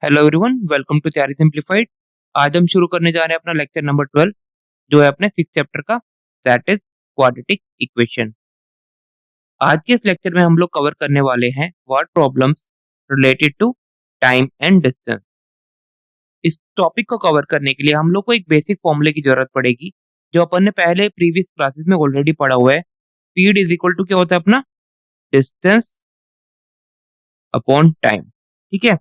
Hello everyone, welcome to तैयारी simplified. आज हम शुरू करने जा रहे हैं अपना लेक्चर नंबर 12 जो है अपने 6 चैप्टर का, दैट इज क्वाड्रेटिक इक्वेशन। आज के इस लेक्चर में हम लोग कवर करने वाले हैं what problems related to time and distance. इस टॉपिक को कवर करने के लिए हम लोग को एक बेसिक फॉर्मूले की जरूरत पड़ेगी जो अपन ने पहले प्रीवियस क्लासेस में ऑलरेडी पढ़ा हुआ है। स्पीड इज इक्वल टू क्या होता है अपना, डिस्टेंस अपॉन टाइम। ठीक है,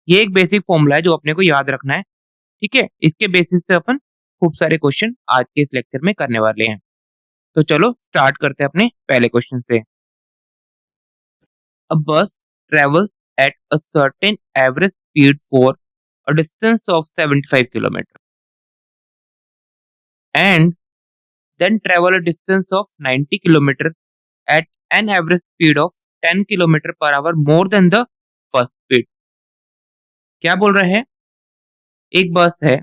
ये एक बेसिक फॉर्मूला है जो अपने को याद रखना है। ठीक है, इसके बेसिस पे अपन खूब सारे क्वेश्चन आज के इस लेक्चर में करने वाले हैं। तो चलो स्टार्ट करते हैं अपने पहले क्वेश्चन से। A bus travels at a certain average speed for a distance of 75 kilometre and then travel a distance of 90 kilometre at an average speed of 10 kilometre per hour more than the first speed. क्या बोल रहे हैं? एक बस है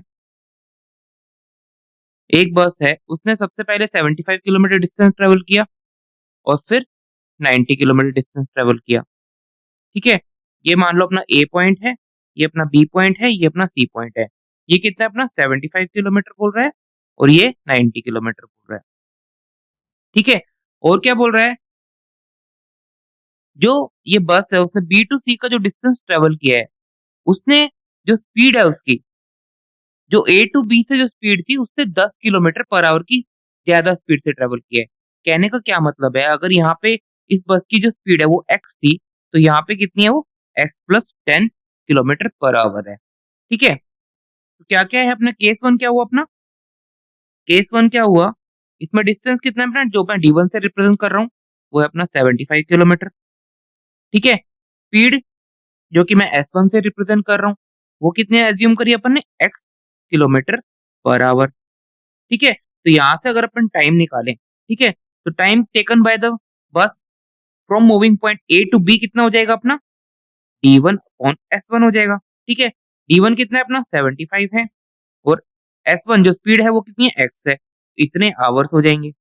एक बस है, उसने सबसे पहले 75 किलोमीटर डिस्टेंस ट्रेवल किया और फिर 90 किलोमीटर डिस्टेंस ट्रेवल किया। ठीक है, ये मान लो अपना ए पॉइंट है, ये अपना बी पॉइंट है, ये अपना सी पॉइंट है। ये कितना है अपना 75 किलोमीटर बोल रहा है और ये 90 किलोमीटर बोल रहा है। ठीक है, और क्या बोल रहा है? जो ये बस है उसने बी टू सी का जो डिस्टेंस ट्रेवल किया है, उसने जो स्पीड है उसकी, जो ए टू बी से जो स्पीड थी उससे 10 किलोमीटर पर आवर की ज्यादा स्पीड से ट्रेवल किया है। कहने का क्या मतलब है, अगर यहाँ पे इस बस की जो स्पीड है वो एक्स थी, तो यहाँ पे कितनी है वो x plus 10 kilometre per our है। ठीक है, तो क्या क्या है अपना केस वन, क्या हुआ अपना केस वन क्या हुआ, इसमें डिस्टेंस कितना है अपना, जो मैं डी1 से रिप्रेजेंट कर रहा हूँ वो है अपना 75 किलोमीटर। ठीक है, स्पीड जो कि मैं S1 से रिप्रेजेंट कर रहा हूँ वो कितने एज्यूम करिए अपन ने, x किलोमीटर पर आवर। ठीक है, तो यहाँ से अगर अपन टाइम निकालें, ठीक है, तो time taken by the bus from moving point A to B कितना हो जाएगा अपना, d1 अपॉन s1 हो जाएगा। ठीक है, d1 कितना है अपना 75 है और s1 जो स्पीड है वो कितनी है, x है, इतने आवर्स हो जाएंगे।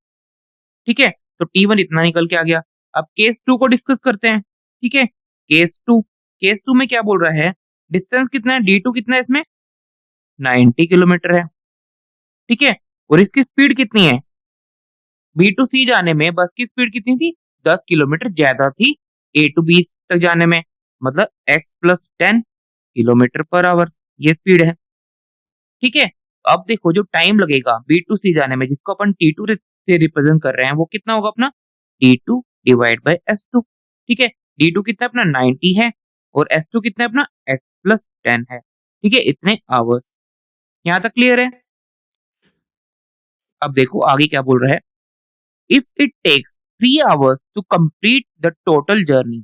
ठीक है, तो t1 इतना निकल के आ गया। अब केस टू को डिस्कस करते हैं। ठीक है, केस टू में क्या बोल रहा है, डिस्टेंस कितना है, d2 कितना है इसमें 90 किलोमीटर है। ठीक है, और इसकी स्पीड कितनी है, बी टू सी जाने में बस की स्पीड कितनी थी, 10 किलोमीटर ज्यादा थी ए टू बी तक जाने में, मतलब x plus 10 kilometre per our ये स्पीड है। ठीक है, अब देखो जो टाइम लगेगा बी टू सी जाने में, जिसको अपन टी टू से रिप्रेजेंट कर रहे हैं, वो कितना होगा अपना D two divide by S two. ठीक है, डी टू कितना अपना 90 है और एस टू कितना अपना एक्स प्लस 10 है। ठीक है, इतने आवर्स। यहाँ तक क्लियर है? अब देखो आगे क्या बोल रहा है, if it takes 3 hours to complete the total journey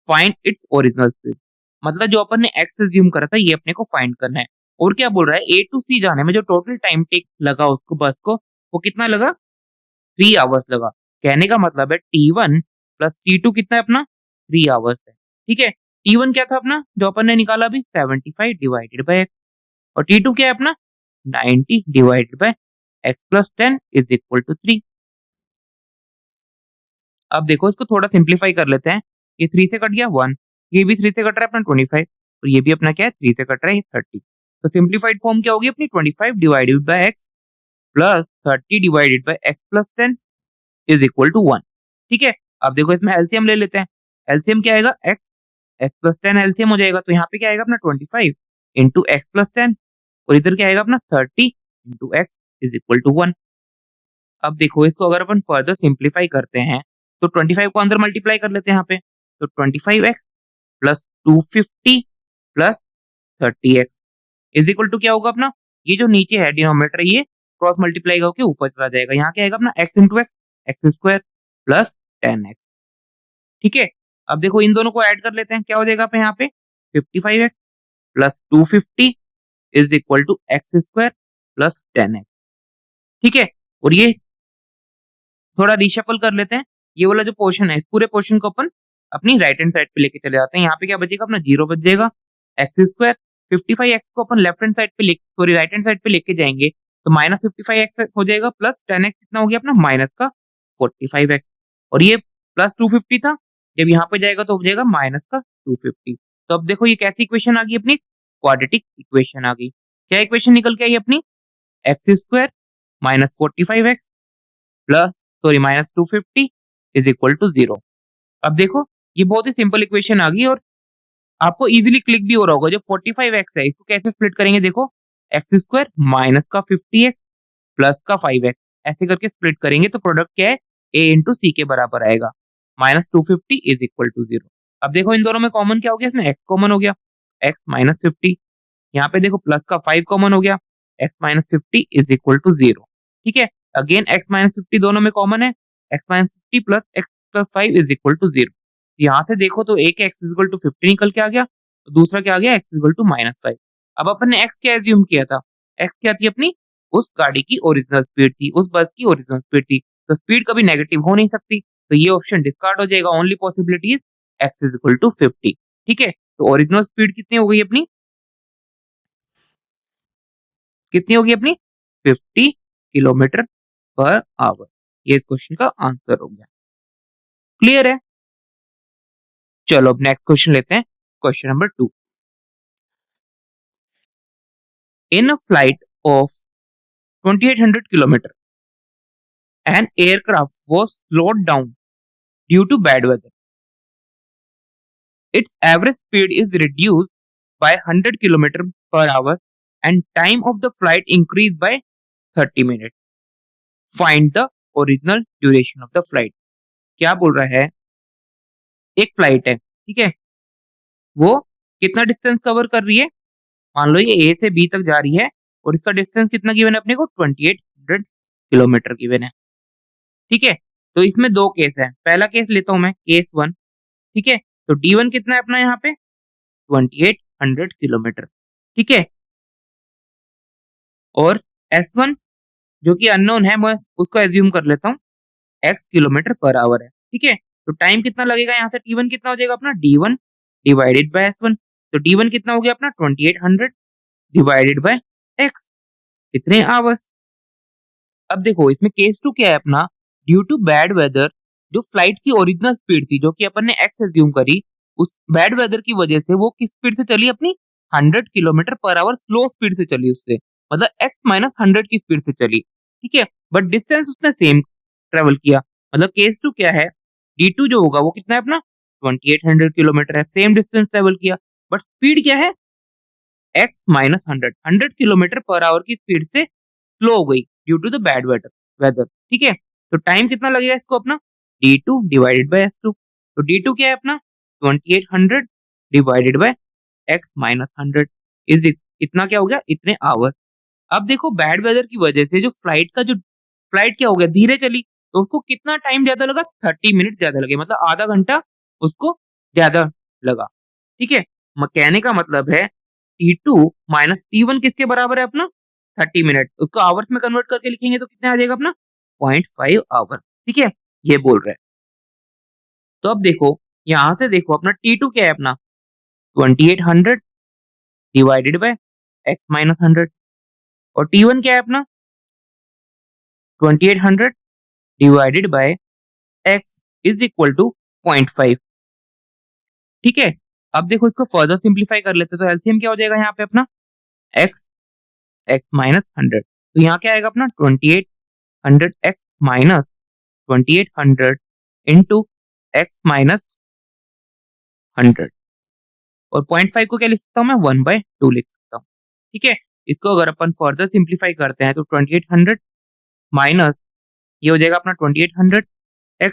find its original speed. मतलब जो अपन ने एक्स एज्यूम करा था ये अपने को फाइंड करना है। और क्या बोल रहा है, ए टू सी जाने में जो टोटल टाइम टेक लगा उसको बस को, वो कितना लगा, 3 hours लगा। कहने का मतलब है T1 प्लस T2 कितना है अपना 3 hours है। ठीक है, T1 क्या था अपना जो अपन ने निकाला अभी 75 डिवाइडेड बाई एक्स, और T2 क्या है अपना 90 divided by X plus 10 is equal to 3। अब देखो इसको थोड़ा सिंप्लीफाई कर लेते हैं। ये 3 से कट गया 1, ये भी 3 से कट रहा है अपना 25 और ये भी अपना क्या है 3 से कट रहा है 30। तो सिंप्लीफाइड फॉर्म क्या होगी अपनी 25 divided by X plus 30 divided by X plus 10 is equal to 1। ठीक है, अब देखो इसमें एलसीएम ले लेते हैं। एलसीएम क्या आएगा, एक्स एक्स प्लस 10 एलसीएम हो जाएगा, तो यहाँ पे क्या आएगा अपना 25 इंटू एक्स प्लस 10 और इधर क्या आएगा अपना 30 into X is equal to 1। अब देखो इसको अगर अपन फर्दर सिंप्लीफाई करते हैं तो 25 को अंदर मल्टीप्लाई कर लेते हैं यहाँ पे, तो 25x plus 250 plus 30x is equal to क्या होगा अपना, ये जो नीचे है डिनोमिनेटर ये क्रॉस मल्टीप्लाई होकर ऊपर चला जाएगा। यहाँ क्या आएगा अपना x into x x square plus 10x। ठीक है, अब देखो इन दोनों को ऐड कर लेते हैं, क्या हो जाएगा अपने यहाँ पे 55x plus 250 is equal to X square plus 10x। ठीक है, और ये थोड़ा रिशफल कर लेते हैं। ये वाला जो पोर्शन है इस पूरे पोर्शन को अपन अपनी राइट हैंड साइड पे लेके चले जाते हैं। यहाँ पे क्या बचेगा अपना 0 बच जाएगा, एक्स स्क्वायर 55x को अपन लेफ्ट हैंड साइड पे सॉरी राइट हैंड साइड पे लेके जाएंगे तो माइनस 55x हो जाएगा, प्लस 10x कितना हो गया अपना माइनस का 45x, और ये प्लस 250 था, जब यहाँ पे जाएगा तो हो जाएगा माइनस का 250। तो अब देखो ये कैसी इक्वेशन आ गई अपनी, क्वाड्रेटिक इक्वेशन आ गई। क्या इक्वेशन निकल के आई अपनी? X square minus 45x plus sorry minus 250 is equal to 0। अब देखो ये बहुत ही सिंपल इक्वेशन आ गई और आपको इजीली क्लिक भी हो रहा होगा। जो 45x है इसको कैसे स्प्लिट करेंगे? देखो एक्स स्क्वायर माइनस का 50x प्लस का 5x ऐसे करके स्प्लिट करेंगे तो प्रोडक्ट क्या है? a इंटू सी के बराबर आएगा। Minus 250 is equal to 0। अब देखो इन दोनों में कॉमन क्या हो गया? इसमें x कॉमन हो गया, x माइनस 50। यहाँ पे देखो प्लस का 5 कॉमन हो गया, x minus 50 is equal to 0। ठीक है, अगेन x माइनस 50 दोनों में कॉमन है, x minus 50 plus x plus 5 is equal to 0। यहाँ से देखो तो एक x इज इक्वल टू 50 निकल के आ गया, दूसरा क्या आ गया? x is equal to minus 5। अब अपन ने x क्या एज्यूम किया था? x क्या थी अपनी? उस गाड़ी की ओरिजिनल स्पीड थी, उस बस की ओरिजिनल स्पीड थी, तो स्पीड कभी नेगेटिव हो नहीं सकती, तो ये ऑप्शन डिस्कार्ड हो जाएगा। Only possibility is x is equal to 50। ठीक है, तो ओरिजिनल स्पीड कितनी हो गई अपनी? कितनी होगी अपनी? 50 किलोमीटर पर आवर। ये इस क्वेश्चन का आंसर हो गया। क्लियर है? चलो अब नेक्स्ट क्वेश्चन लेते हैं, question number 2। In a flight of 2800 kilometre an aircraft was slowed down due to bad weather. Its average speed is reduced by 100 kilometer per hour and time of the flight increased by 30 minutes. Find the original duration of the flight. क्या बोल रहा है? एक flight है, ठीक है, वो कितना डिस्टेंस कवर कर रही है? मान लो ये ए से बी तक जा रही है और इसका डिस्टेंस कितना गिवन है अपने को? 2800 किलोमीटर गिवन है। ठीक है, तो इसमें दो केस है। पहला केस लेता हूं मैं, केस 1। ठीक है, तो D1 कितना है अपना यहाँ पे? 2800 किलोमीटर। ठीक है, और S1 जो कि अननोन है, मैं उसको एज्यूम कर लेता हूँ x किलोमीटर पर आवर है। ठीक है, तो टाइम कितना लगेगा यहाँ से? T1 कितना हो जाएगा अपना? D1 divided by S1। तो D1 कितना हो गया अपना? 2800 डिवाइडेड बाय x, कितने आवर्स। अब देखो इसमें केस 2 क्या है अपना? ड्यू टू बैड वेदर, जो फ्लाइट की ओरिजिनल स्पीड थी जो कि अपन ने x एज्यूम करी, उस बैड वेदर की वजह से वो किस स्पीड से चली अपनी? 100 kilometre per our slow speed से चली, उससे मतलब x माइनस 100 की स्पीड से चली। ठीक है, बट डिस्टेंस उसने सेम ट्रेवल किया। मतलब केस 2 क्या है? D2 जो होगा वो कितना है अपना? 2800 किलोमीटर है, सेम डिस्टेंस ट्रेवल किया, बट स्पीड क्या है? x minus 100 kilometre per hour की स्पीड से स्लो हो गई due to the bad weather. ठीक है, तो टाइम कितना लगेगा इसको अपना? D2 divided by S2। तो D2 क्या है अपना? 2800 divided by x minus 100 is इतना क्या हो गया? इतने आवर्स। अब देखो बैड वेदर की वजह से जो फ्लाइट क्या हो गया? धीरे चली, तो उसको कितना टाइम ज्यादा लगा? 30 मिनट ज्यादा लगे, मतलब आधा घंटा उसको ज्यादा लगा। ठीक है, कहने का मतलब है T2 माइनस T1 किसके बराबर है अपना? 30 मिनट। उसको आवर्स में कन्वर्ट करके लिखेंगे तो कितना आ जाएगा अपना? 0.5 आवर। ठीक है, ये बोल रहे हैं। तो अब देखो यहां से देखो अपना T2 क्या है अपना? 2800 डिवाइडेड बाय x माइनस 100, और T1 क्या है अपना? 2800 divided by x is equal to 0.5। ठीक है, अब देखो इसको फर्दर सिंप्लीफाई कर लेते हैं तो एलसीएम क्या हो जाएगा यहाँ पे अपना? x minus 100। तो यहाँ क्या आएगा अपना? 2800 x minus 2800 into x minus 100, और 0.5 को क्या लिख सकता हूँ मैं? 1/2 लिख सकता हूँ। ठीक है, इसको अगर अपन फर्दर सिंप्लीफाई करते हैं तो 2800 माइनस ये हो जाएगा अपना 2800 x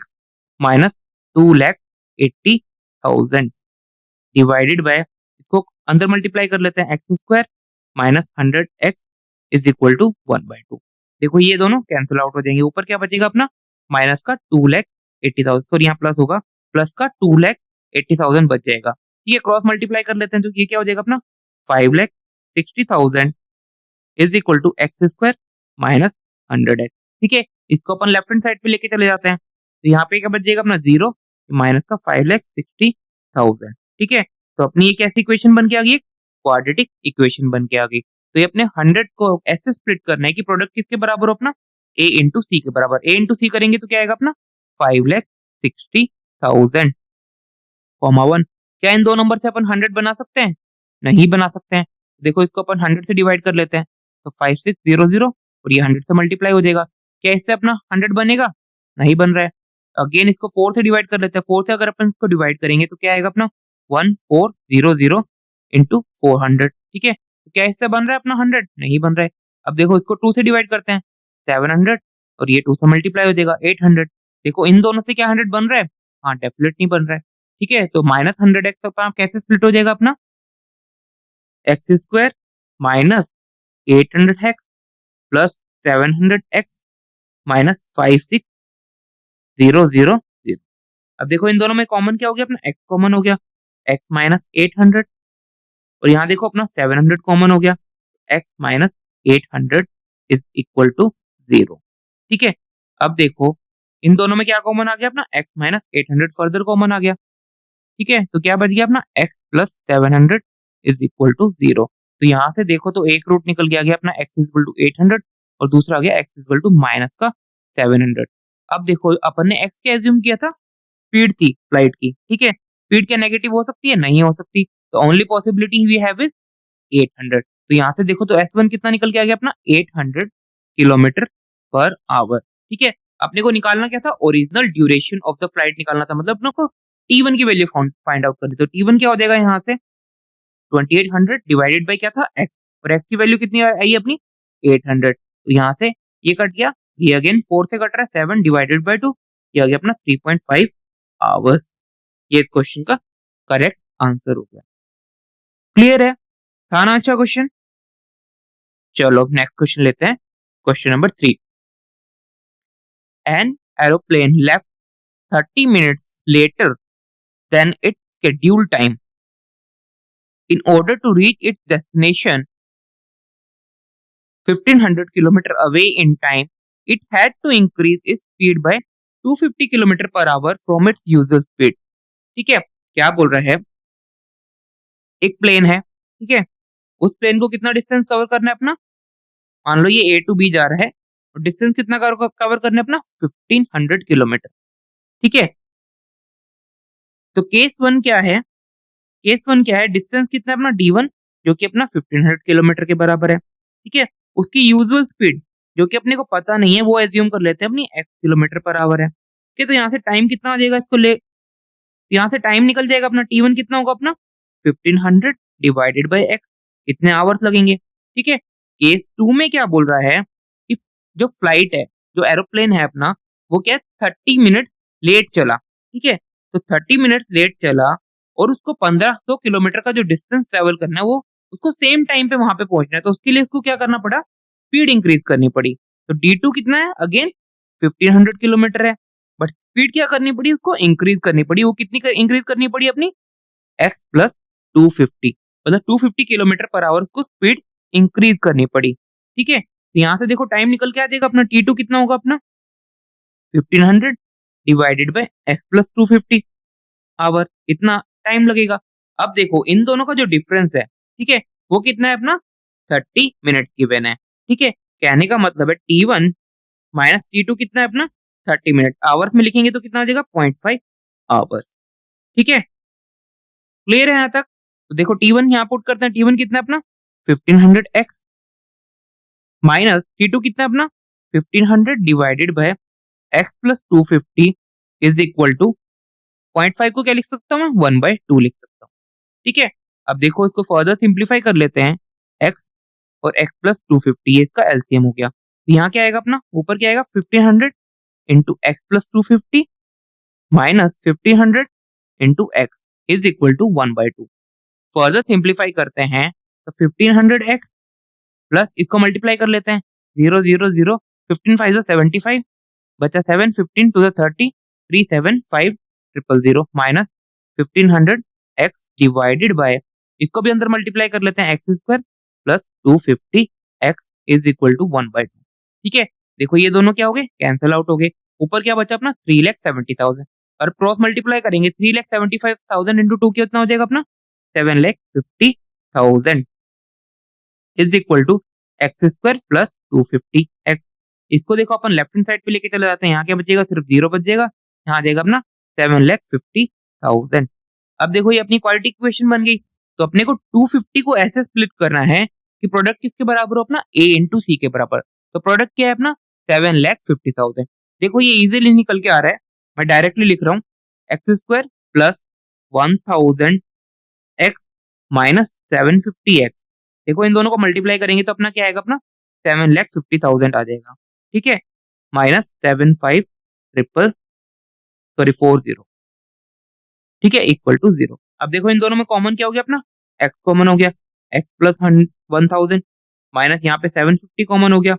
माइनस 2,80,000 डिवाइडेड बाय, इसको अंदर मल्टीप्लाई कर लेते हैं, X square minus 100x is equal to 1/2। देखो ये दोनों कैंसिल आउट हो जाएंगे, ऊपर क्या बचेगा अपना? माइनस का 2,80,000, सॉरी यहाँ प्लस होगा, प्लस का 2,80,000 बच जाएगा। ठीक है, क्रॉस मल्टीप्लाई कर लेते हैं तो ये क्या हो जाएगा अपना? 5,60,000 is equal to X square minus 100x। ठीक है, इसको अपन लेफ्ट हैंड साइड पे लेके चले जाते हैं तो यहाँ पे क्या बच जाएगा अपना? 0 माइनस का 5,60,000। ठीक है, तो अपनी ये कैसी इक्वेशन बन के आ गई? क्वाड्रेटिक इक्वेशन बन के आ गई। तो ये अपने 100 को ऐसे स्प्लिट करना है कि प्रोडक्ट किसके बराबर हो अपना? a इंटू सी के बराबर। a इंटू सी करेंगे तो क्या आएगा अपना? 5,60,000 कॉमा 1। क्या इन दो नंबर से अपन 100 बना सकते हैं? नहीं बना सकते हैं, देखो इसको अपन 100 से डिवाइड कर लेते हैं, तो 5600 और ये 100 से मल्टीप्लाई हो जाएगा। क्या इससे अपना 100 बनेगा? नहीं बन रहा है। अगेन इसको 4 से डिवाइड कर लेते हैं, 4 से अगर अपन इसको डिवाइड करेंगे तो क्या आएगा अपना 1400 इंटू 400, ठीक है। तो क्या इससे बन रहा है अपना 100? नहीं बन रहा है। अब देखो इसको 2 से डिवाइड करते हैं, 700 और ये 2 से मल्टीप्लाई हो जाएगा 800। देखो इन दोनों से क्या 100 बन रहा है? हाँ, डेफिनेटली बन रहा है, ठीक है। तो -100x तो अपना कैसे स्प्लिट हो जाएगा अपना? X square minus 800x plus 700x minus 5600। अब देखो इन दोनों में कॉमन क्या हो गया अपना? x कॉमन हो गया, x माइनस 800 और यहाँ देखो अपना 700 कॉमन हो गया, x minus 800 is equal to 0, ठीक है। अब देखो इन दोनों में क्या कॉमन आ गया अपना? x माइनस 800 फर्दर कॉमन आ गया, ठीक है। तो क्या बच गया अपना? x plus 700 is equal to 0। तो यहाँ से देखो तो एक रूट निकल के आ गया अपना x इज इक्वल टू 800 और दूसरा आ गया x is equal to minus का 700। अब देखो अपन ने x क्या एज्यूम किया था? स्पीड थी फ्लाइट की, ठीक है। स्पीड क्या नेगेटिव हो सकती है? नहीं हो सकती। तो only possibility we have is 800। तो यहाँ से देखो तो S1 कितना निकल के आ गया अपना? 800 किलोमीटर पर आवर, ठीक है। अपने को निकालना क्या था? Original duration of the flight निकालना था, मतलब अपने को T1 की वैल्यू फाइंड आउट करनी। तो T1 क्या हो जाएगा यहाँ से? 2800 डिवाइडेड बाय क्या था? x, और x की वैल्यू कितनी आई अपनी? 800। तो यहाँ से ये कट गया, ये अगेन 4 से कट रहा है, 7 डिवाइडेड बाय 2, ये आ गया अपना 3.5 आवर्स। ये इस क्वेश्चन का करेक्ट आंसर हो गया। क्लियर है? था ना अच्छा क्वेश्चन? चलो नेक्स्ट क्वेश्चन लेते हैं, question number 3। An aeroplane left 30 minutes later than its scheduled time. In order to reach its destination 1500 km away in time, it had to increase its speed by 250 km per hour from its usual speed. ठीक है, क्या बोल रहा है? एक plane है, ठीक है। उस प्लेन को कितना डिस्टेंस कवर करना है अपना? मान लो ये ए टू बी जा रहा है और डिस्टेंस कितना कवर करना है अपना? 1500 किलोमीटर, ठीक है। तो केस वन क्या है? केस वन क्या है? डिस्टेंस कितना है अपना? D1 जो कि अपना 1500 किलोमीटर के बराबर है, ठीक है। उसकी यूजुअल स्पीड जो कि अपने को पता नहीं है वो एज्यूम कर लेते हैं अपनी x किलोमीटर पर आवर है, ठीक है। तो यहाँ से टाइम कितना आ जाएगा इसको ले, यहाँ से टाइम निकल जाएगा अपना T1 कितना होगा अपना? 1500 डिवाइडेड बाय x, कितने आवर्स लगेंगे, ठीक है। केस टू में क्या बोल रहा है कि जो फ्लाइट है, जो एरोप्लेन है अपना, वो क्या है? 30 मिनट लेट चला, ठीक है। तो 30 मिनट लेट चला और उसको 1500 किलोमीटर का जो डिस्टेंस ट्रेवल करना है वो उसको सेम टाइम पे वहां पे पहुंचना है। तो उसके लिए उसको क्या करना पड़ा? स्पीड इंक्रीज करनी पड़ी। तो D2 कितना है? अगेन 1500 किलोमीटर है, बट स्पीड क्या करनी पड़ी? उसको इंक्रीज करनी पड़ी। वो कितनी इंक्रीज करनी पड़ी अपनी? x प्लस 250, मतलब 250 किलोमीटर पर आवर उसको स्पीड इंक्रीज करनी पड़ी, ठीक है। तो यहाँ से देखो टाइम निकल के आ जाएगा अपना T2 कितना होगा अपना? 1500 divided by x plus 250 hour, इतना टाइम लगेगा। अब देखो इन दोनों का जो डिफरेंस है, ठीक है, वो कितना है अपना? 30 मिनट गिवन है, ठीक है। कहने का मतलब है T1 माइनस T2 कितना है अपना? 30 मिनट। आवर्स में लिखेंगे तो कितना आ जाएगा? 0.5 आवर्स, ठीक है। क्लियर है यहाँ तक? तो देखो T1 यहाँ पुट करते हैं, T1 कितना है अपना? 1500x माइनस T2 कितना है अपना? 1500 divided by x plus 250 is equal to 0.5 को क्या लिख सकता हूँ मैं? 1/2 लिख सकता हूँ, ठीक है। अब देखो इसको फर्दर सिंप्लीफाई कर लेते हैं, x और x प्लस 250 ये इसका एलसीएम हो गया। तो यहाँ क्या आएगा अपना? ऊपर क्या आएगा? 1500 into X plus 250 minus 1500 into X is equal to 1/2। Further simplify करते हैं तो 1500x प्लस इसको मल्टीप्लाई कर लेते हैं, 0 0 0 15 5 75 बचा 7 15 to the 30 375 000 minus 1500x divided by, इसको भी अंदर मल्टीप्लाई कर लेते हैं, X square plus 250x is equal to 1/2, ठीक है। देखो ये दोनों क्या हो गए? कैंसिल आउट हो गए। ऊपर क्या बचा अपना? 3,70,000 और क्रॉस मल्टीप्लाई करेंगे 3,75,000 इंटू 2 कितना हो जाएगा अपना? 7,50,000 is equal to X square plus 250x। इसको देखो अपन लेफ्ट हैंड साइड पे लेके चले जाते हैं, यहाँ क्या बचेगा? सिर्फ 0 बच जाएगा, यहाँ आ जाएगा अपना 7,50,000। अब देखो ये अपनी क्वालिटी इक्वेशन बन गई। तो अपने को 250 को ऐसे स्प्लिट करना है कि प्रोडक्ट किसके बराबर हो अपना A इंटू सी के बराबर। तो प्रोडक्ट क्या है अपना 7,50,000। देखो ये इजीली निकल के आ रहा है, मैं डायरेक्टली लिख रहा हूँ x square plus 1000 x minus 750 x. देखो इन दोनों को मल्टीप्लाई करेंगे तो अपना क्या आएगा अपना 7,50,000 आ जाएगा, ठीक है, माइनस 7,500,000 ठीक है, इक्वल टू 0। अब देखो इन दोनों में कॉमन क्या हो गया अपना x कॉमन हो गया, x प्लस 1000 माइनस यहाँ पे 750 कॉमन हो गया,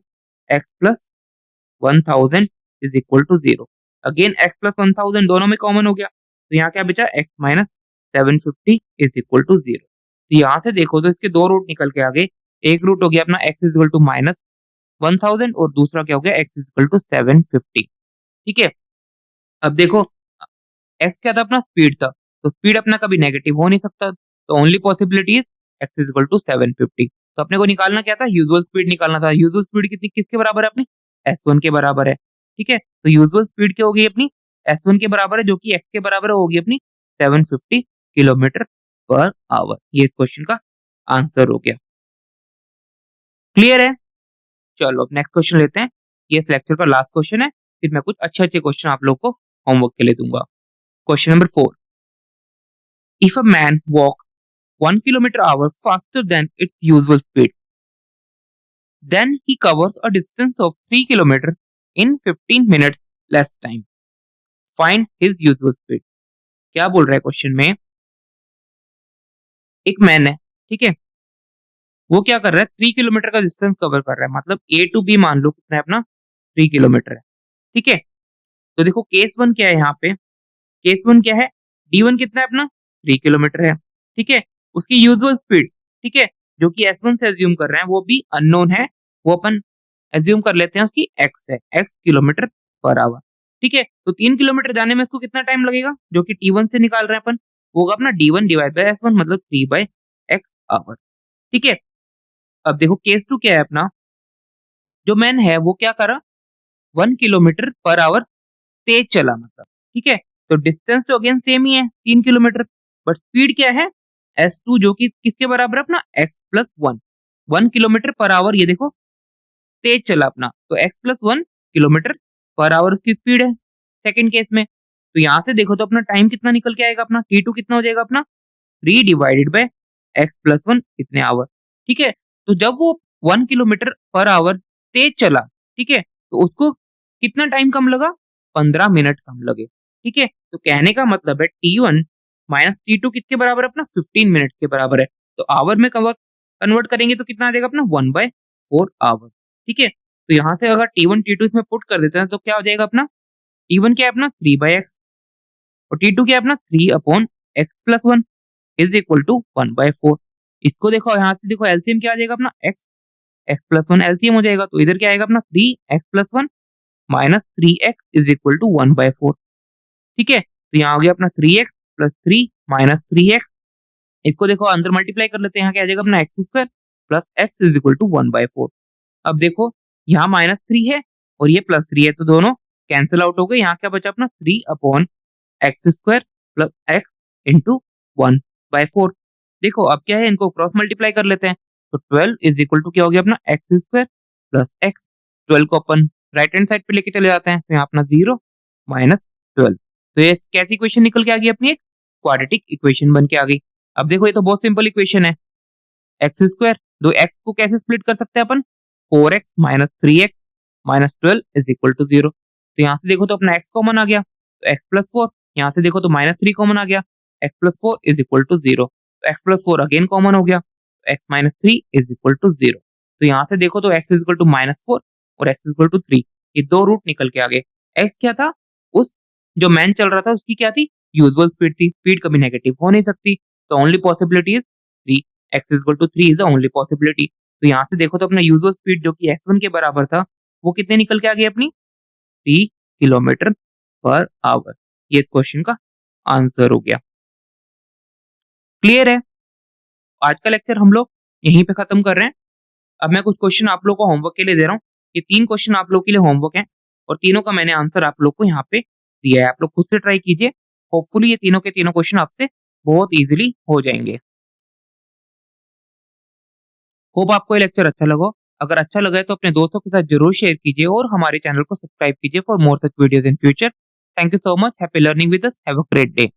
x plus 1000 is equal to 0। Again x plus 1000 दोनों में कॉमन हो गया, तो यहाँ क्या बचा x minus 750 is equal to 0। तो यहाँ से देखो तो इसके दो रूट निकल के आ गए, एक रूट हो गया अपना x is equal to minus 1000 और दूसरा क्या हो गया x इज इक्वल टू 750, ठीक है। अब देखो x क्या था अपना स्पीड था, तो स्पीड अपना कभी नेगेटिव हो नहीं सकता, तो only possibility is x is equal to 750। तो अपने को निकालना क्या था, यूजुअल स्पीड निकालना था। यूजुअल स्पीड कितनी किसके बराबर है अपनी s1 के बराबर है, ठीक है। तो यूजुअल स्पीड क्या होगी अपनी s1 के बराबर है, जो कि x के बराबर होगी अपनी 750 किलोमीटर पर आवर। ये इस क्वेश्चन का आंसर हो गया। क्लियर है? चलो अब नेक्स्ट क्वेश्चन लेते हैं। ये इस लेक्चर का लास्ट क्वेश्चन है, फिर मैं कुछ अच्छे अच्छे क्वेश्चन आप लोग को होमवर्क के लिए दूंगा। Question number 4, if a man walks 1 kilometer hour faster than its usual speed, then he covers a distance of 3 kilometers in 15 minutes less time. Find his usual speed. क्या बोल रहा है क्वेश्चन में, एक मैन है, ठीक है, वो क्या कर रहा है 3 किलोमीटर का डिस्टेंस कवर कर रहा है, मतलब A टू B मान लो कितना है अपना 3 किलोमीटर है, ठीक है। तो देखो केस 1 क्या है यहाँ पे, केस 1 क्या है, D1 कितना है अपना 3 किलोमीटर है, ठीक है। उसकी यूजुअल स्पीड, ठीक है, जो कि S1 से एज्यूम कर रहे हैं, वो भी अननोन है, वो अपन एज्यूम कर लेते हैं उसकी x है, x किलोमीटर पर आवर, ठीक है। तो 3 किलोमीटर जाने में इसको कितना टाइम लगेगा, जो कि T1 से निकाल रहे हैं अपन, वो होगा अपना D1 डिवाइड बाय S1 मतलब 3 बाय x आवर, ठीक है। अब देखो केस 2 क्या है अपना, जो मैन है वो क्या करा 1 किलोमीटर पर आवर तेज चला, मतलब ठीक है। तो डिस्टेंस तो अगेन सेम ही है 3 किलोमीटर, बट स्पीड क्या है s2 जो कि किसके बराबर है अपना x plus 1, 1 kilometre per our, ये देखो तेज चला अपना, तो x plus 1 kilometre per our उसकी स्पीड है सेकंड केस में। तो यहाँ से देखो तो अपना टाइम कितना निकल के आएगा अपना t2 कितना हो जाएगा अपना 3 डिवाइडेड बाय x प्लस 1 इतने आवर, ठीक है। तो जब वो 1 किलोमीटर पर आवर तेज चला, ठीक है, तो उसको कितना टाइम कम लगा 15 मिनट कम लगे, ठीक है। तो कहने का मतलब है T1 माइनस T2 किसके बराबर है अपना 15 मिनट के बराबर है, तो आवर में कन्वर्ट करेंगे तो कितना आ जाएगा अपना 1/4 आवर, ठीक है। तो यहाँ से अगर T1 T2 इसमें पुट कर देते हैं तो क्या हो जाएगा अपना T1 क्या है अपना 3/x और T2 क्या है अपना 3 upon x plus 1 is equal to 1/4। इसको देखो यहाँ से देखो एलसीएम क्या आ जाएगा अपना x प्लस 1 एलसीएम हो जाएगा, तो इधर क्या आएगा अपना 3x plus 1 minus 3x is equal to 1/4, ठीक है। तो यहाँ हो गया अपना 3x प्लस 3 माइनस 3x, इसको देखो अंदर मल्टीप्लाई कर लेते हैं, यहाँ क्या आ जाएगा अपना X square plus X is equal to 1/4। अब देखो यहाँ माइनस 3 है और ये प्लस 3 है, तो दोनों कैंसिल आउट हो गए, यहाँ क्या बचा अपना 3 upon x square plus x into 1/4। देखो अब क्या है, इनको क्रॉस मल्टीप्लाई कर लेते हैं, तो 12 इज इक्वल टू क्या हो गया अपना एक्स स्क्वायर प्लस एक्स, 12 को अपन राइट हैंड साइड पे लेके चले जाते हैं, तो यहाँ अपना 0 माइनस 12। तो ये कैसी इक्वेशन निकल के आ गई अपनी, एक क्वाड्रेटिक इक्वेशन बन के आ गई। अब देखो ये तो बहुत सिंपल इक्वेशन है, एक्स स्क्वायर, दो एक्स को कैसे स्प्लिट कर सकते हैं अपन 4x minus 3x minus 12 is equal to 0। तो यहाँ से देखो तो अपना x कॉमन आ गया, तो x प्लस 4, यहाँ से देखो तो माइनस 3 कॉमन आ गया, x plus 4 is equal to 0, तो x प्लस 4 अगेन कॉमन हो गया, तो x minus 3 is equal to 0। तो यहाँ से देखो तो x is equal to minus 4 और x इज इक्वल टू 3, ये दो रूट निकल के आ गए। x क्या था, उस जो मैन चल रहा था उसकी क्या थी यूजुअल स्पीड थी, स्पीड कभी नेगेटिव हो नहीं सकती, तो only possibility is 3, x is equal to 3 is the only possibility. तो यहाँ से देखो तो अपना यूजुअल स्पीड जो कि x1 के बराबर था वो कितने निकल के आ गई अपनी 3 किलोमीटर पर आवर। ये इस क्वेश्चन का आंसर हो गया। क्लियर है? आज का लेक्चर हम लोग यहीं पे खत्म कर रहे हैं। अब मैं कुछ क्वेश्चन आप लोग को होमवर्क के लिए दे रहा हूँ। ये 3 क्वेश्चन आप लोग के लिए होमवर्क है और तीनों का मैंने आंसर आप लोग को यहाँ पे दिया है। आप लोग खुद से ट्राई कीजिए, होपफुली ये तीनों के तीनों क्वेश्चन आपसे बहुत इजीली हो जाएंगे। होप आपको ये लेक्चर अच्छा लगा हो। अगर अच्छा लगा है तो अपने दोस्तों के साथ ज़रूर शेयर कीजिए और हमारे चैनल को सब्सक्राइब कीजिए for more such videos in future. Thank you so much. Happy learning with us. Have a great day.